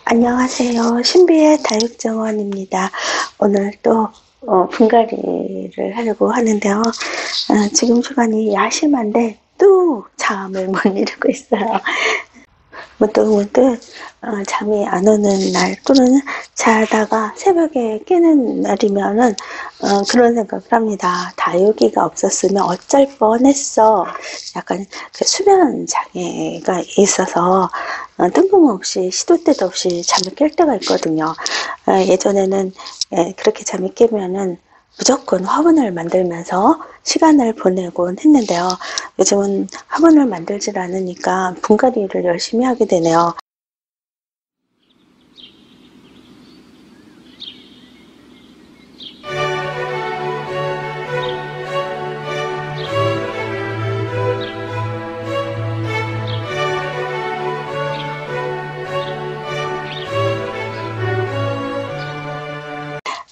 안녕하세요. 신비의 다육정원입니다. 오늘 또 분갈이를 하려고 하는데요. 지금 시간이 야심한데 또 잠을 못 이루고 있어요. 문득문득 잠이 안 오는 날 또는 자다가 새벽에 깨는 날이면은 그런 생각을 합니다. 다육이가 없었으면 어쩔 뻔했어. 약간 그 수면 장애가 있어서 뜬금없이 시도 때도 없이 잠을 깰 때가 있거든요. 예전에는 그렇게 잠이 깨면은 무조건 화분을 만들면서 시간을 보내곤 했는데요. 요즘은 화분을 만들질 않으니까 분갈이를 열심히 하게 되네요.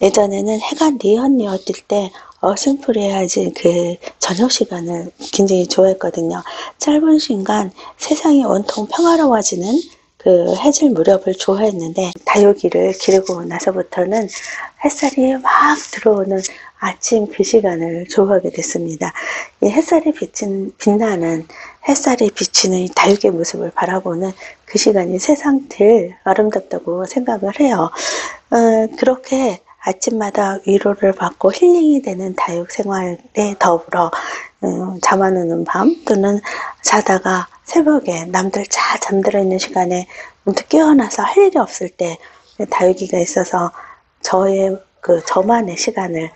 예전에는 해가 뉘엿뉘엿 뜰 때 어슴푸레하지 그 저녁 시간을 굉장히 좋아했거든요. 짧은 시간 세상이 온통 평화로워지는 그 해질 무렵을 좋아했는데 다육이를 기르고 나서부터는 햇살이 막 들어오는 아침 그 시간을 좋아하게 됐습니다. 이 햇살이 빛나는 햇살이 비치는 이 다육의 모습을 바라보는 그 시간이 세상 제일 아름답다고 생각을 해요. 그렇게 아침마다 위로를 받고 힐링이 되는 다육 생활에 더불어 잠 안 오는 밤 또는 자다가 새벽에 남들 잘 잠들어 있는 시간에 문득 깨어나서 할 일이 없을 때 다육이가 있어서 저만의 시간을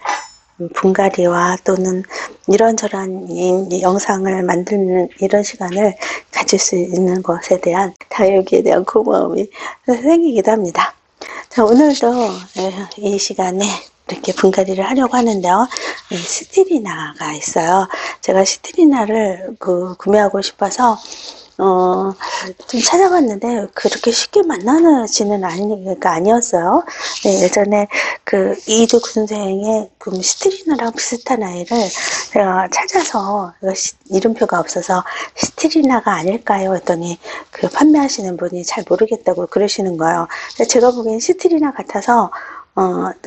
분갈이와 또는 이런저런 영상을 만드는 이런 시간을 가질 수 있는 것에 대한 다육이에 대한 고마움이 생기기도 합니다. 자, 오늘도 이 시간에 이렇게 분갈이를 하려고 하는데요. 스티리나가 있어요. 제가 스티리나를 구매하고 싶어서 좀 찾아봤는데 그렇게 쉽게 만나지는 아니었어요. 네, 예전에 그 이두 군생의 스티리나랑 비슷한 아이를 제가 찾아서 이름표가 없어서 스티리나가 아닐까요? 했더니 그 판매하시는 분이 잘 모르겠다고 그러시는 거예요. 제가 보기엔 스티리나 같아서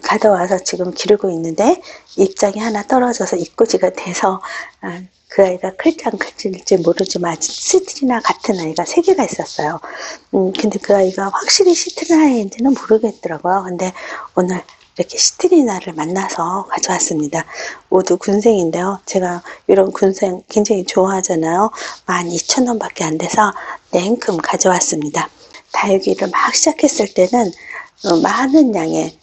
가져와서 지금 기르고 있는데 입장이 하나 떨어져서 입꼬지가 돼서 그 아이가 클지 안 클지 모르지만 스티리나 같은 아이가 3개가 있었어요. 근데 그 아이가 확실히 스티리나인지는 모르겠더라고요. 근데 오늘 이렇게 스티리나를 만나서 가져왔습니다. 모두 군생인데요. 제가 이런 군생 굉장히 좋아하잖아요. 12,000원 밖에 안 돼서 냉큼 가져왔습니다. 다육이를 막 시작했을 때는 많은 양의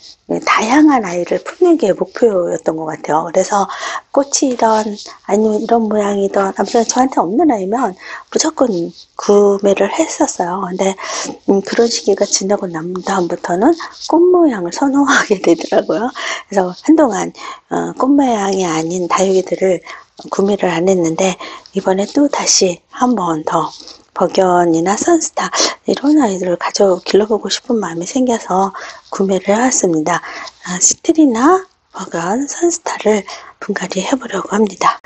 다양한 아이를 품는 게 목표였던 것 같아요. 그래서 꽃이든 아니면 이런 모양이든 아무튼 저한테 없는 아이면 무조건 구매를 했었어요. 근데 그런 시기가 지나고 난 다음부터는 꽃 모양을 선호하게 되더라고요. 그래서 한동안 꽃 모양이 아닌 다육이들을 구매를 안 했는데 이번에 또 다시 한 번 더 버견이나 선스타 이런 아이들을 길러보고 싶은 마음이 생겨서 구매를 해왔습니다. 스티리나, 버견, 선스타를 분갈이 해보려고 합니다.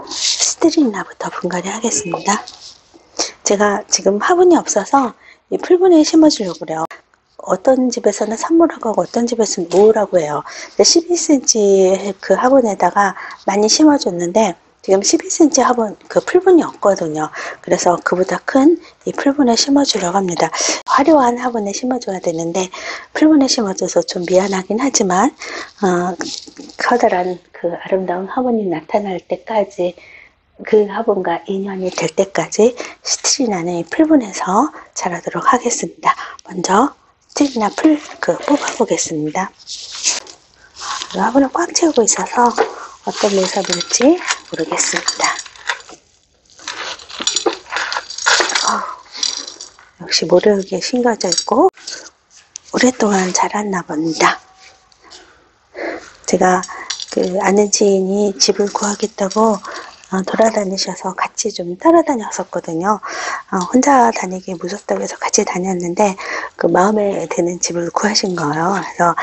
스티리나부터 분갈이 하겠습니다. 제가 지금 화분이 없어서 이 풀분에 심어주려고 그래요. 어떤 집에서는 산모라고 하고 어떤 집에서는 모으라고 해요. 12cm 그 화분에다가 많이 심어줬는데 지금 12cm 화분 그 풀분이 없거든요. 그래서 그보다 큰 이 풀분에 심어주려고 합니다. 화려한 화분에 심어줘야 되는데 풀분에 심어줘서 좀 미안하긴 하지만 커다란 그 아름다운 화분이 나타날 때까지 그 화분과 인연이 될 때까지 스티리나는 풀분에서 자라도록 하겠습니다. 먼저 스티리나 풀 뽑아보겠습니다. 화분을 꽉 채우고 있어서 어떤 모습일지 모르겠습니다. 역시 모르게 심겨져 있고 오랫동안 자랐나 봅니다. 제가 아는 지인이 집을 구하겠다고 돌아다니셔서 같이 좀 따라다녔었거든요. 혼자 다니기 무섭다고 해서 같이 다녔는데 그 마음에 드는 집을 구하신 거예요. 그래서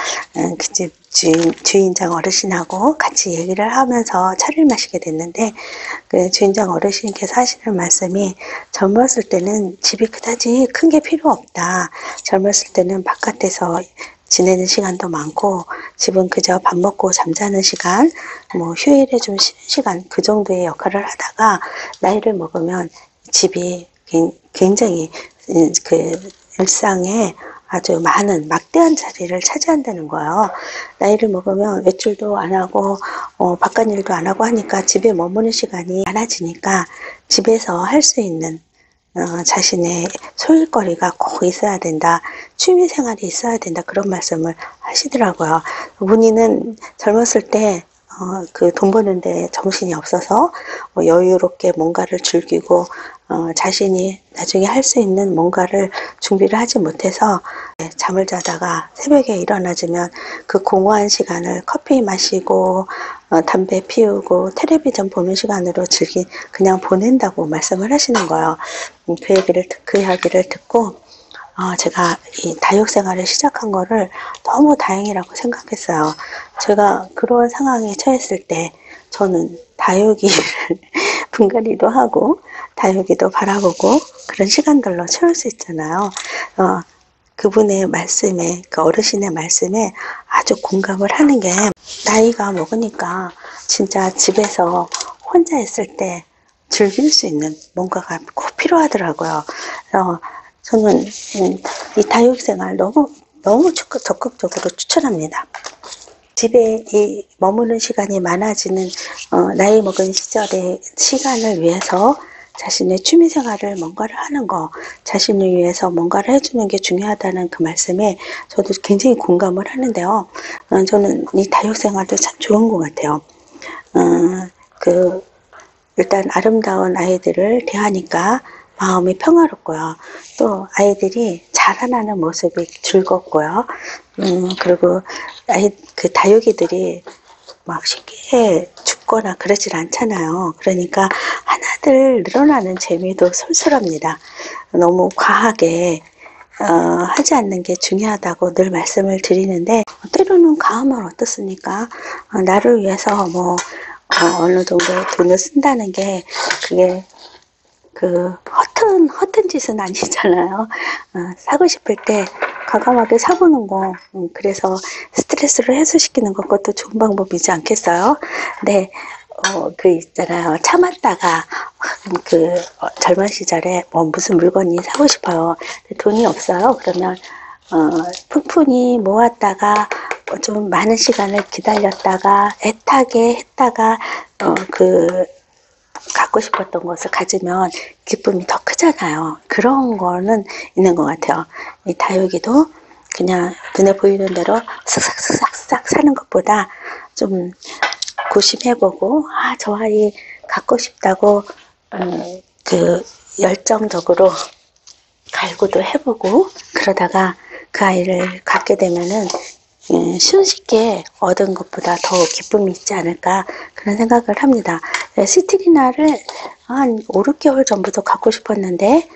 그 집 주인장 어르신하고 같이 얘기를 하면서 차를 마시게 됐는데, 그 주인장 어르신께서 하시는 말씀이, 젊었을 때는 집이 그다지 큰 게 필요 없다. 젊었을 때는 바깥에서 지내는 시간도 많고, 집은 그저 밥 먹고 잠자는 시간, 뭐 휴일에 좀 쉬는 시간, 그 정도의 역할을 하다가 나이를 먹으면 집이 굉장히 그 일상에 아주 많은 막대한 자리를 차지한다는 거예요. 나이를 먹으면 외출도 안 하고 바깥 일도 안 하고 하니까 집에 머무는 시간이 많아지니까 집에서 할 수 있는 자신의 소일거리가 꼭 있어야 된다. 취미 생활이 있어야 된다. 그런 말씀을 하시더라고요. 본인은 젊었을 때 그 돈 버는데 정신이 없어서 여유롭게 뭔가를 즐기고 자신이 나중에 할 수 있는 뭔가를 준비를 하지 못해서 잠을 자다가 새벽에 일어나지면 그 공허한 시간을 커피 마시고 담배 피우고 텔레비전 보는 시간으로 그냥 보낸다고 말씀을 하시는 거예요. 그 이야기를 듣고 제가 이 다육 생활을 시작한 거를 너무 다행이라고 생각했어요. 제가 그런 상황에 처했을 때 저는 다육이를 분갈이도 하고 다육이도 바라보고 그런 시간들로 채울 수 있잖아요. 그분의 말씀에, 그 어르신의 말씀에 아주 공감을 하는 게, 나이가 먹으니까 진짜 집에서 혼자 있을 때 즐길 수 있는 뭔가가 꼭 필요하더라고요. 저는 이 다육생활 너무 적극적으로 추천합니다. 집에 머무는 시간이 많아지는 나이 먹은 시절의 시간을 위해서 자신의 취미생활을 뭔가를 하는 거, 자신을 위해서 뭔가를 해주는 게 중요하다는 그 말씀에 저도 굉장히 공감을 하는데요. 저는 이 다육생활도 참 좋은 것 같아요. 일단 아름다운 아이들을 대하니까 마음이 평화롭고요. 또 아이들이 자라나는 모습이 즐겁고요. 그리고 그 다육이들이 막 쉽게 죽거나 그러질 않잖아요. 그러니까 하나들 늘어나는 재미도 쏠쏠합니다. 너무 과하게 하지 않는 게 중요하다고 늘 말씀을 드리는데, 때로는 과하면 어떻습니까? 나를 위해서 어느 정도 돈을 쓴다는 게 그게 허튼 짓은 아니잖아요. 사고 싶을 때 과감하게 사보는 거, 그래서 스트레스를 해소시키는 것, 그것도 좋은 방법이지 않겠어요? 네, 있잖아요. 참았다가, 젊은 시절에 무슨 물건이 사고 싶어요. 돈이 없어요. 그러면, 푼푼이 모았다가, 좀 많은 시간을 기다렸다가, 애타게 했다가, 갖고 싶었던 것을 가지면 기쁨이 더 크잖아요. 그런 거는 있는 것 같아요. 이 다육이도 그냥 눈에 보이는 대로 쓱싹 사는 것보다 좀 고심해보고, 저 아이 갖고 싶다고 열정적으로 갈구도 해보고, 그러다가 그 아이를 갖게 되면은 쉽게 얻은 것보다 더 기쁨이 있지 않을까, 그런 생각을 합니다. 시트리나를 한 5, 6개월 전부터 갖고 싶었는데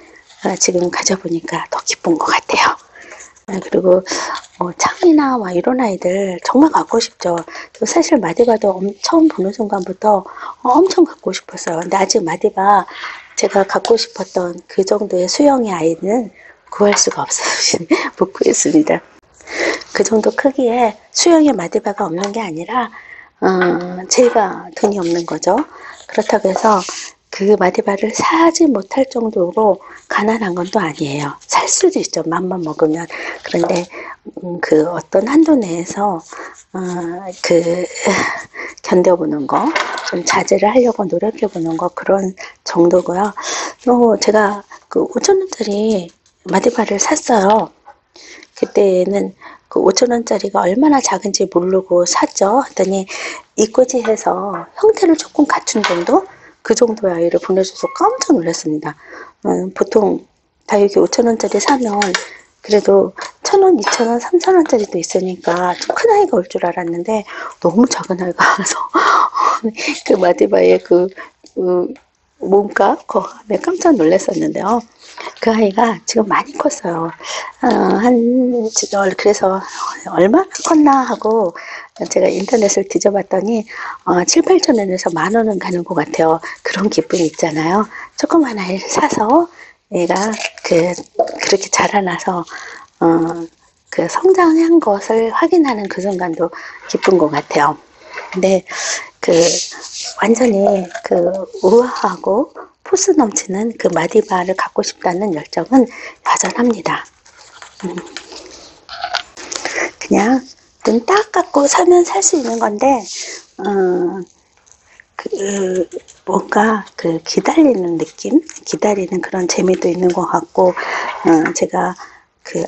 지금 가져보니까 더 기쁜 것 같아요. 그리고 창이나 이런 아이들 정말 갖고 싶죠. 사실 마디바도 처음 보는 순간부터 엄청 갖고 싶었어요. 근데 아직 마디바 제가 갖고 싶었던 그 정도의 수영의 아이는 구할 수가 없어서 못 구했습니다. 그 정도 크기에 수영의 마디바가 없는 게 아니라 제가 돈이 없는 거죠. 그렇다고 해서 그 마디바를 사지 못할 정도로 가난한 건 또 아니에요. 살 수도 있죠. 맘만 먹으면. 그런데 그 어떤 한도 내에서 견뎌보는 거, 좀 자제를 하려고 노력해보는 거, 그런 정도고요. 또 제가 5,000원짜리 마디바를 샀어요. 그때는 5,000원짜리가 얼마나 작은지 모르고 샀죠. 했더니 이꼬지에서 형태를 조금 갖춘 정도? 그 정도의 아이를 보내줘서 깜짝 놀랐습니다. 보통 다육이 5,000원짜리 사면 그래도 1,000원, 2,000원, 3,000원짜리도 있으니까 좀 큰 아이가 올 줄 알았는데 너무 작은 아이가 와서 그 마디바의 몸값 깜짝 놀랐었는데요. 그 아이가 지금 많이 컸어요. 그래서 얼마나 컸나 하고 제가 인터넷을 뒤져봤더니 7, 8천 원에서 10,000원은 가는 것 같아요. 그런 기쁨이 있잖아요. 조그만 아이를 사서 얘가 그렇게 자라나서 그 성장한 것을 확인하는 그 순간도 기쁜 것 같아요. 근데 완전히 우아하고 포스 넘치는 그 마디바를 갖고 싶다는 열정은 여전합니다. 그냥 눈 딱 감고 살면 살 수 있는 건데, 뭔가 기다리는 느낌? 기다리는 그런 재미도 있는 것 같고, 제가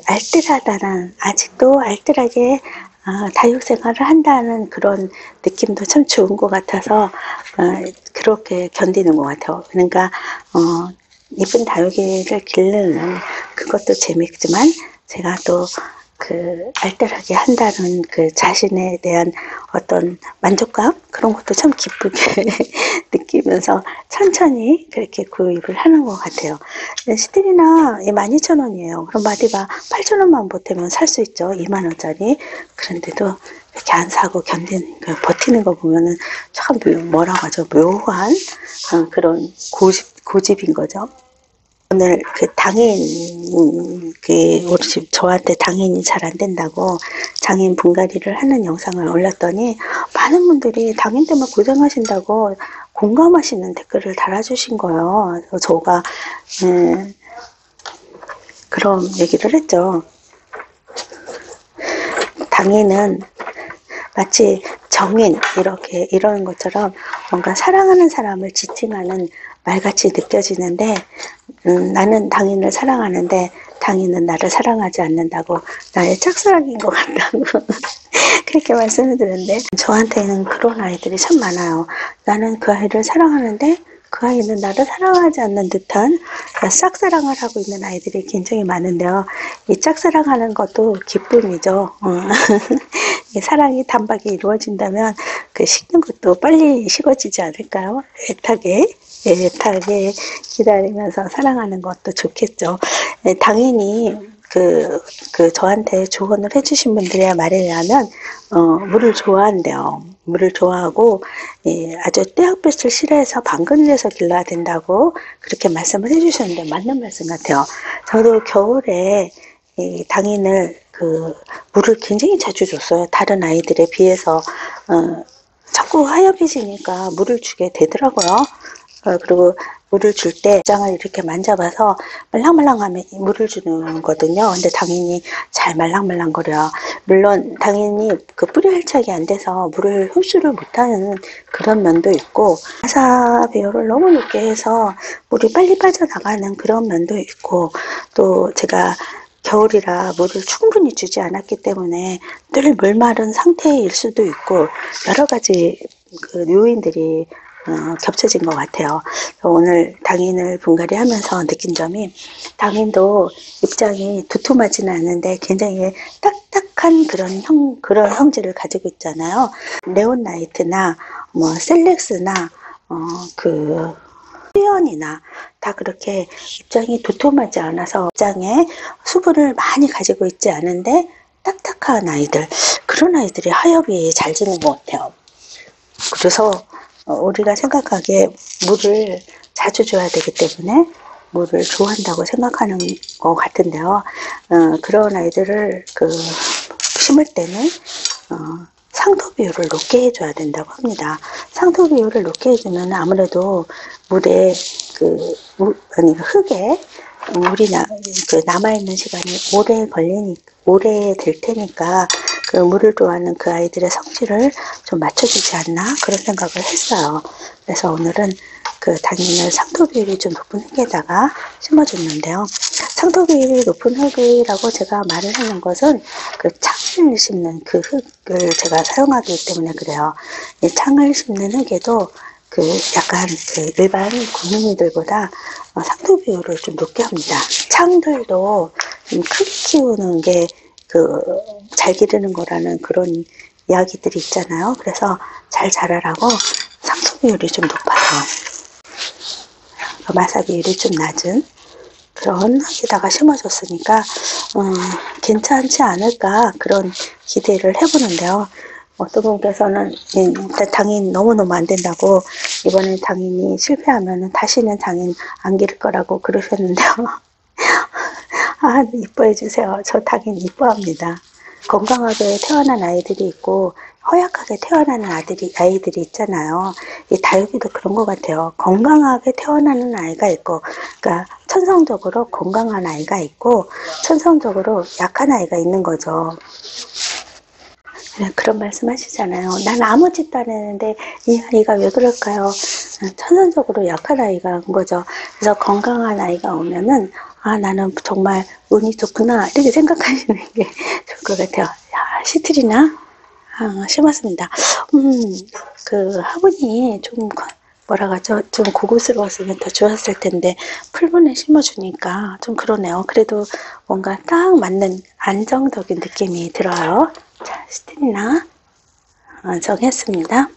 알뜰하다는, 아직도 알뜰하게 다육 생활을 한다는 그런 느낌도 참 좋은 것 같아서, 그렇게 견디는 것 같아요. 그러니까, 이쁜 다육이를 기르는 그것도 재밌지만, 제가 또 알뜰하게 한다는 자신에 대한 어떤 만족감? 그런 것도 참 기쁘게 느끼면서 천천히 그렇게 구입을 하는 것 같아요. 시들이나 12,000원이에요. 그럼 마디바 8,000원만 보태면 살 수 있죠. 20,000원짜리. 그런데도 이렇게 안 사고 버티는 거 보면은 참 뭐라고 하죠? 묘한 그런 고집인 거죠. 오늘 저한테 당인이 잘 안 된다고 장인 분갈이를 하는 영상을 올렸더니 많은 분들이 당인 때문에 고생하신다고 공감하시는 댓글을 달아주신 거예요. 그래서 제가 그런 얘기를 했죠. 당인은 마치 정인 이런 것처럼 뭔가 사랑하는 사람을 지칭하는 말같이 느껴지는데 나는 당인을 사랑하는데 당인은 나를 사랑하지 않는다고 나의 짝사랑인 것 같다고 그렇게 말씀을 드렸는데 저한테는 그런 아이들이 참 많아요. 나는 그 아이를 사랑하는데 그 아이는 나를 사랑하지 않는 듯한 짝사랑을 하고 있는 아이들이 굉장히 많은데요. 이 짝사랑하는 것도 기쁨이죠. 사랑이 단박에 이루어진다면 식는 것도 빨리 식어지지 않을까요? 애타게 기다리면서 사랑하는 것도 좋겠죠. 당연히 저한테 조언을 해주신 분들의 말에 의하면 물을 좋아한대요. 물을 좋아하고 아주 떼약볕을 싫어해서 방근을 서 길러야 된다고 그렇게 말씀을 해주셨는데 맞는 말씀 같아요. 저도 겨울에 당인을 물을 굉장히 자주 줬어요. 다른 아이들에 비해서 자꾸 하얘지니까 물을 주게 되더라고요. 그리고 물을 줄 때 장을 이렇게 만져봐서 말랑말랑하면 물을 주는 거거든요. 근데 당연히 잘 말랑말랑거려요. 물론 당연히 뿌리 활착이 안 돼서 물을 흡수를 못하는 그런 면도 있고 화사 비율을 너무 높게 해서 물이 빨리 빠져나가는 그런 면도 있고 또 제가 겨울이라 물을 충분히 주지 않았기 때문에 늘 물마른 상태일 수도 있고 여러 가지 요인들이 겹쳐진 것 같아요. 오늘 당인을 분갈이 하면서 느낀 점이 당인도 입장이 두툼하지는 않은데 굉장히 딱딱한 그런 형질을 가지고 있잖아요. 레온나이트나 셀렉스나 수연이나 다 그렇게 입장이 두툼하지 않아서 입장에 수분을 많이 가지고 있지 않은데 딱딱한 아이들 그런 아이들이 하엽이 잘 지는 것 같아요. 그래서 우리가 생각하기에 물을 자주 줘야 되기 때문에 물을 좋아한다고 생각하는 것 같은데요. 그런 아이들을 심을 때는 상토 비율을 높게 해줘야 된다고 합니다. 상토 비율을 높게 해주면 아무래도 물에 흙에 물이 남아있는 시간이 오래 될 테니까 물을 좋아하는 그 아이들의 성질을 좀 맞춰주지 않나 그런 생각을 했어요. 그래서 오늘은 당인을 상토 비율이 좀 높은 흙에다가 심어줬는데요. 상토 비율이 높은 흙이라고 제가 말을 하는 것은 창을 심는 그 흙을 제가 사용하기 때문에 그래요. 이 창을 심는 흙에도 약간 일반 국민들보다 상토 비율을 좀 높게 합니다. 창들도 좀 크게 키우는 게 잘 기르는 거라는 그런 이야기들이 있잖아요. 그래서 잘 자라라고 상토 비율이 좀 높아요. 마사 비율이 좀 낮은 그런 흙에다가 심어줬으니까 괜찮지 않을까 그런 기대를 해보는데요. 어떤 분께서는 일단 당인 너무너무 안 된다고 이번에 당인이 실패하면 다시는 당인 안 기를 거라고 그러셨는데요. 아, 이뻐해 주세요. 저 당인 이뻐합니다. 건강하게 태어난 아이들이 있고 허약하게 태어나는 아이들이 있잖아요. 이 다육이도 그런 것 같아요. 건강하게 태어나는 아이가 있고, 그러니까 천성적으로 건강한 아이가 있고, 천성적으로 약한 아이가 있는 거죠. 그런 말씀 하시잖아요. 난 아무 짓도 안 했는데 이 아이가 왜 그럴까요? 천성적으로 약한 아이가 온 거죠. 그래서 건강한 아이가 오면은 아, 나는 정말 운이 좋구나 이렇게 생각하시는 게 좋을 것 같아요. 야, 시트리나 심었습니다. 그 화분이 좀 뭐라 하죠? 좀 고급스러웠으면 더 좋았을 텐데 풀분에 심어주니까 좀 그러네요. 그래도 뭔가 딱 맞는 안정적인 느낌이 들어요. 자, 시트리나 정했습니다.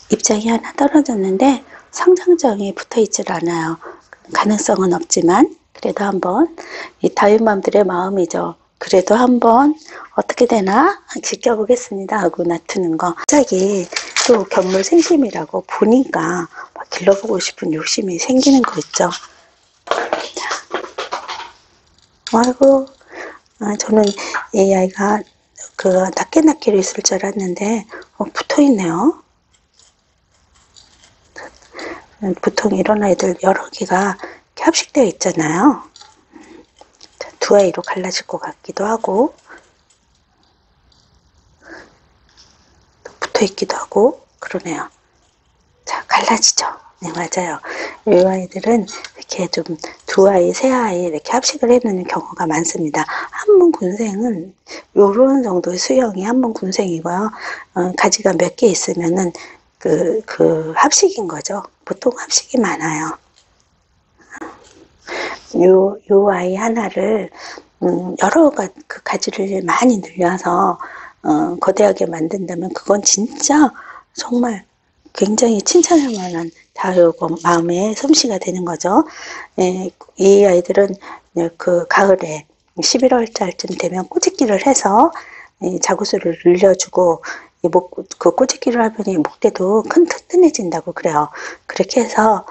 입장이 하나 떨어졌는데 성장장이 붙어있질 않아요. 가능성은 없지만 그래도 한번 이 다윗맘들의 마음이죠. 그래도 한번 어떻게 되나 지켜보겠습니다 하고 놔두는 거. 갑자기 또 견물생심이라고 보니까 막 길러보고 싶은 욕심이 생기는 거 있죠. 자, 아이고 저는 이 아이가 그 낱개낱개로 있을 줄 알았는데 붙어있네요. 보통 이런 아이들 여러 개가 합식되어 있잖아요. 두 아이로 갈라질 것 같기도 하고 또 붙어 있기도 하고 그러네요. 자, 갈라지죠. 네, 맞아요. 이 아이들은 이렇게 좀 두 아이, 세 아이 이렇게 합식을 해놓는 경우가 많습니다. 한문 군생은 요런 정도의 수영이 한문 군생이고요. 가지가 몇 개 있으면은 그 합식인 거죠. 보통 합식이 많아요. 요 아이 하나를 여러 그 가지를 많이 늘려서 거대하게 만든다면 그건 진짜 정말 굉장히 칭찬할 만한 다육 마음의 솜씨가 되는 거죠. 예, 이 아이들은 그 가을에 11월 달쯤 되면 꼬집기를 해서 자구수를 늘려주고 그 꼬집기를 하면 목대도 튼튼해진다고 그래요. 그렇게 해서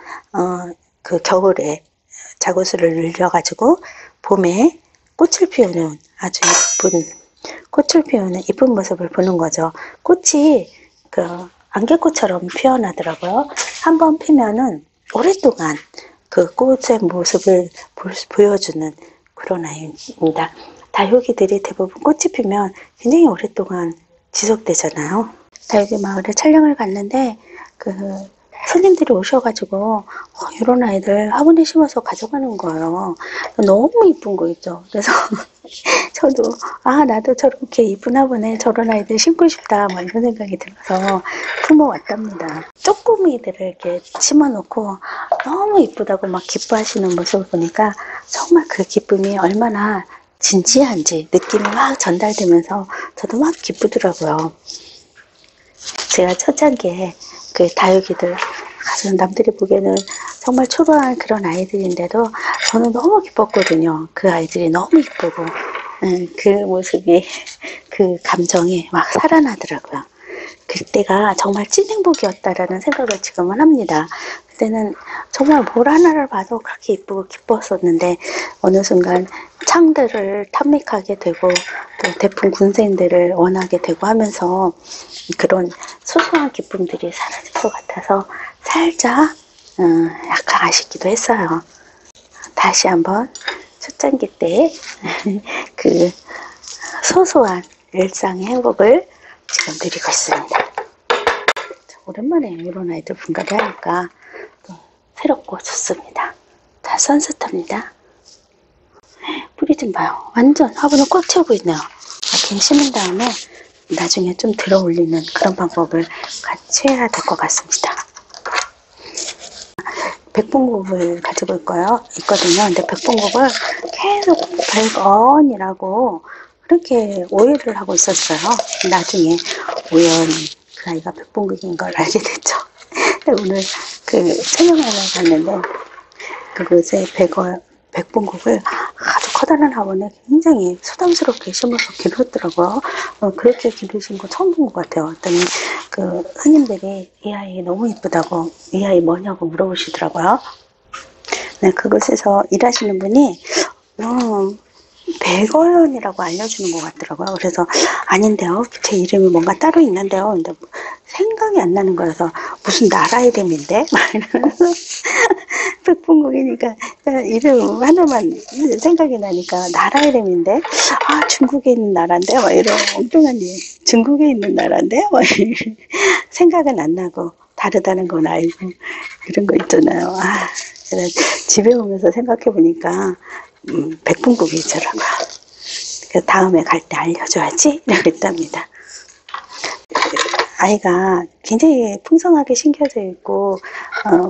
그 겨울에 자구수를 늘려가지고 봄에 꽃을 피우는 아주 예쁜 꽃을 피우는 이쁜 모습을 보는 거죠. 꽃이 그 안개꽃처럼 피어나더라고요. 한번 피면은 오랫동안 그 꽃의 모습을 보여주는 그런 아이입니다. 다육이들이 대부분 꽃이 피면 굉장히 오랫동안 지속되잖아요. 다육이 마을에 촬영을 갔는데 그 손님들이 오셔가지고 이런 아이들 화분에 심어서 가져가는 거예요. 너무 이쁜 거 있죠. 그래서 저도 나도 저렇게 이쁜 화분에 저런 아이들 심고 싶다 뭐 이런 생각이 들어서 품어왔답니다. 쪼꼬미들을 이렇게 심어놓고 너무 이쁘다고 막 기뻐하시는 모습을 보니까 정말 그 기쁨이 얼마나 진지한지 느낌이 막 전달되면서 저도 막 기쁘더라고요. 제가 첫 단계 그 다육이들 가서 남들이 보기에는 정말 초라한 그런 아이들인데도 저는 너무 기뻤거든요. 그 아이들이 너무 이쁘고 그 모습이 그 감정이 막 살아나더라고요. 그때가 정말 찐 행복이었다라는 생각을 지금은 합니다. 그때는 정말 뭘 하나를 봐도 그렇게 이쁘고 기뻤었는데 어느 순간 창들을 탐닉하게 되고 또 대풍 군생들을 원하게 되고 하면서 그런 소소한 기쁨들이 사라질 것 같아서 살짝 약간 아쉽기도 했어요. 다시 한번 초창기 때 그 소소한 일상의 행복을 지금 누리고 있습니다. 오랜만에 이런 아이들 분갈이 하니까 또 새롭고 좋습니다. 자, 선스터입니다. 뿌리 좀 봐요. 완전 화분을 꽉 채우고 있네요. 이렇게 심은 다음에 나중에 좀 들어 올리는 그런 방법을 같이 해야 될 것 같습니다. 백봉국을 가지고 있거든요. 근데 백봉국을 계속 백언이라고 그렇게 오해를 하고 있었어요. 나중에 우연히 그 아이가 백봉국인 걸 알게 됐죠. 근데 오늘 그 촬영하러 갔는데 그곳에 백봉국을 아주 커다란 화분에 굉장히 소담스럽게 심어서 기르더라고요. 그렇게 기르신 거 처음 본 것 같아요. 어떤 그 스님들이 이 아이 너무 이쁘다고, 이 아이 뭐냐고 물어보시더라고요. 네, 그곳에서 일하시는 분이 백어연이라고 알려주는 것 같더라고요. 그래서 아닌데요, 제 이름이 뭔가 따로 있는데요. 근데 생각이 안 나는 거여서 무슨 나라 이름인데? 막 이러면서 백분국이니까 이름 하나만 생각이 나니까 나라 이름인데, 아 중국에 있는 나라인데? 막 이런 엉뚱한 일. 중국에 있는 나라인데? 막 생각은 안 나고 다르다는 건 알고 이런 거 있잖아요. 아, 집에 오면서 생각해 보니까 백분국이더라고요. 그래서 다음에 갈 때 알려줘야지 이랬답니다. 아이가 굉장히 풍성하게 심겨져 있고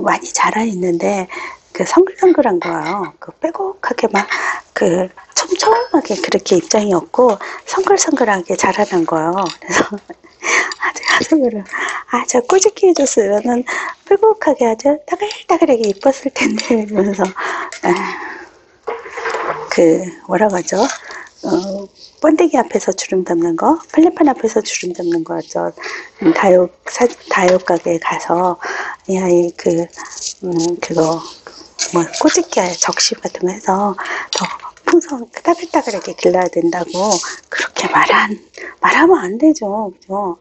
많이 자라 있는데 그 성글성글한 거예요. 그 빼곡하게 막 그 촘촘하게 그렇게 입장이 없고 성글성글하게 자라난 거예요. 그래서 아주 가슴으로 저 꼬집게 해줬으면은 빼곡하게 아주 따글따글하게 이뻤을 텐데 이러면서 그 뭐라고 하죠? 번데기 앞에서 주름 잡는 거, 플랫판 앞에서 주름 잡는 거였죠. 다육 가게에 가서 이 아이 그거 뭐 꼬집게 적시 같은 거 해서 더 풍성 따글따글하게 길러야 된다고 그렇게 말하면 안 되죠, 그죠?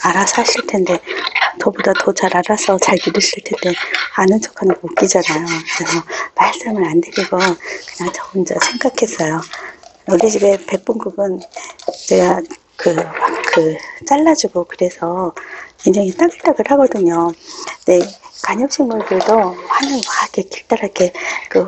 알아서 하실 텐데 저보다 더 잘 알아서 잘 기르실 텐데 아는 척하는 거 웃기잖아요. 그래서 말씀을 안 드리고 그냥 저 혼자 생각했어요. 우리 집에 백분국은 제가 잘라주고 그래서 굉장히 따글따글 하거든요. 네, 관엽식물들도 하는 이렇게 길다랗게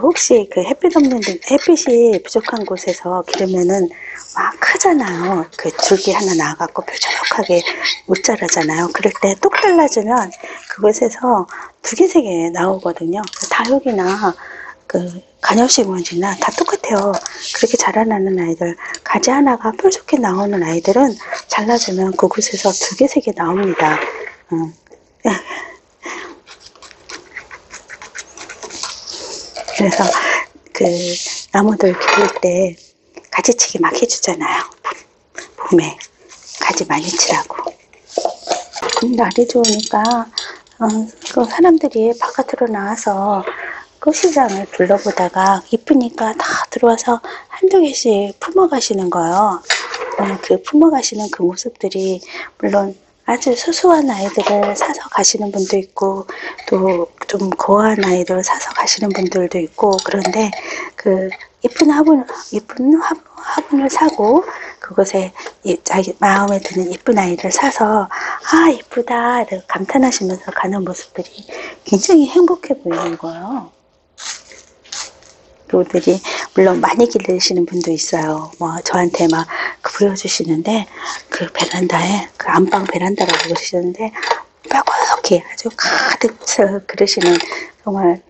혹시 햇빛이 부족한 곳에서 기르면은 막 크잖아요. 그 줄기 하나 나와갖고 뾰족하게 못 자라잖아요. 그럴 때 똑 잘라주면 그곳에서 두 개, 세 개 나오거든요. 다육이나 관엽식물이나 다 똑같아요. 그렇게 자라나는 아이들, 가지 하나가 뾰족하게 나오는 아이들은 잘라주면 그곳에서 두 개, 세 개 나옵니다. 그래서 나무들 키울 때 가지치기 막 해주잖아요. 봄에 가지 많이 치라고. 날이 좋으니까 사람들이 바깥으로 나와서 꽃시장을 둘러보다가 이쁘니까 다 들어와서 한두 개씩 품어가시는 거예요. 그 품어가시는 그 모습들이 물론 아주 소소한 아이들을 사서 가시는 분도 있고 또 좀 고한 아이들을 사서 가시는 분들도 있고, 그런데 이쁜 화분을 사고 그곳에 자기 마음에 드는 이쁜 아이를 사서 이쁘다 감탄하시면서 가는 모습들이 굉장히 행복해 보이는 거예요. 그분들이 물론 많이 기르시는 분도 있어요. 뭐 저한테 막 보여주시는데 그 베란다에 안방 베란다라고 그러시는데 뼈고렇게 아주 가득 그러시는 정말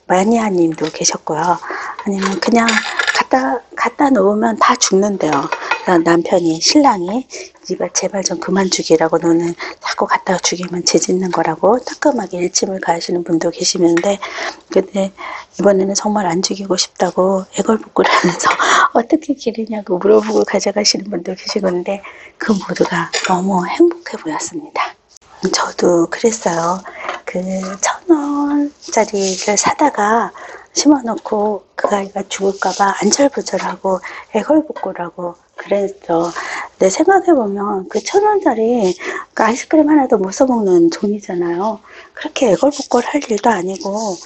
마니아님도 계셨고요. 아니면 그냥 갖다 놓으면 다 죽는데요. 신랑이 제발 좀 그만 죽이라고, 너는 자꾸 갖다가 죽이면 죄 짓는 거라고 따끔하게 일침을 가하시는 분도 계시는데, 근데 이번에는 정말 안 죽이고 싶다고 애걸복걸 하면서 어떻게 기르냐고 물어보고 가져가시는 분도 계시는데 그 모두가 너무 행복해 보였습니다. 저도 그랬어요. 1,000원짜리를 사다가 심어놓고 그 아이가 죽을까봐 안절부절하고 애걸복걸하고 그랬죠. 근데 생각해보면 1,000원짜리 아이스크림 하나도 못 써먹는 돈이잖아요. 그렇게 애걸복걸 할 일도 아니고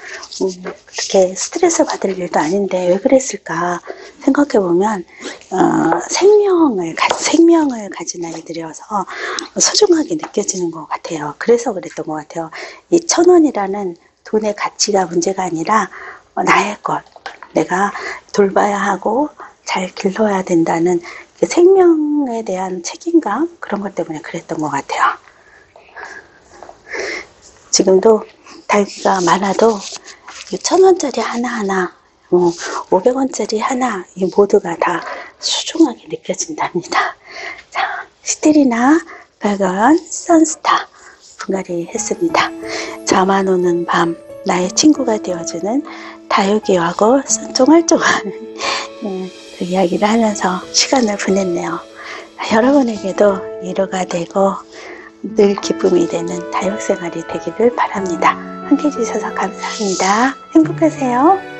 그렇게 스트레스 받을 일도 아닌데 왜 그랬을까 생각해보면 생명을 가진 아이들이어서 소중하게 느껴지는 것 같아요. 그래서 그랬던 것 같아요. 이 1,000원이라는 돈의 가치가 문제가 아니라 나의 것, 내가 돌봐야 하고 잘 길러야 된다는 생명에 대한 책임감, 그런 것 때문에 그랬던 것 같아요. 지금도 다육이가 많아도 1,000원짜리 하나하나, 500원짜리 하나, 이 모두가 다 소중하게 느껴진답니다. 자, 시테리나 발견 선스타 분갈이 했습니다. 잠안 오는 밤 나의 친구가 되어주는 다육이하고 쫑알쫑알 그 이야기를 하면서 시간을 보냈네요. 여러분에게도 위로가 되고 늘 기쁨이 되는 다육생활이 되기를 바랍니다. 함께 해주셔서 감사합니다. 행복하세요.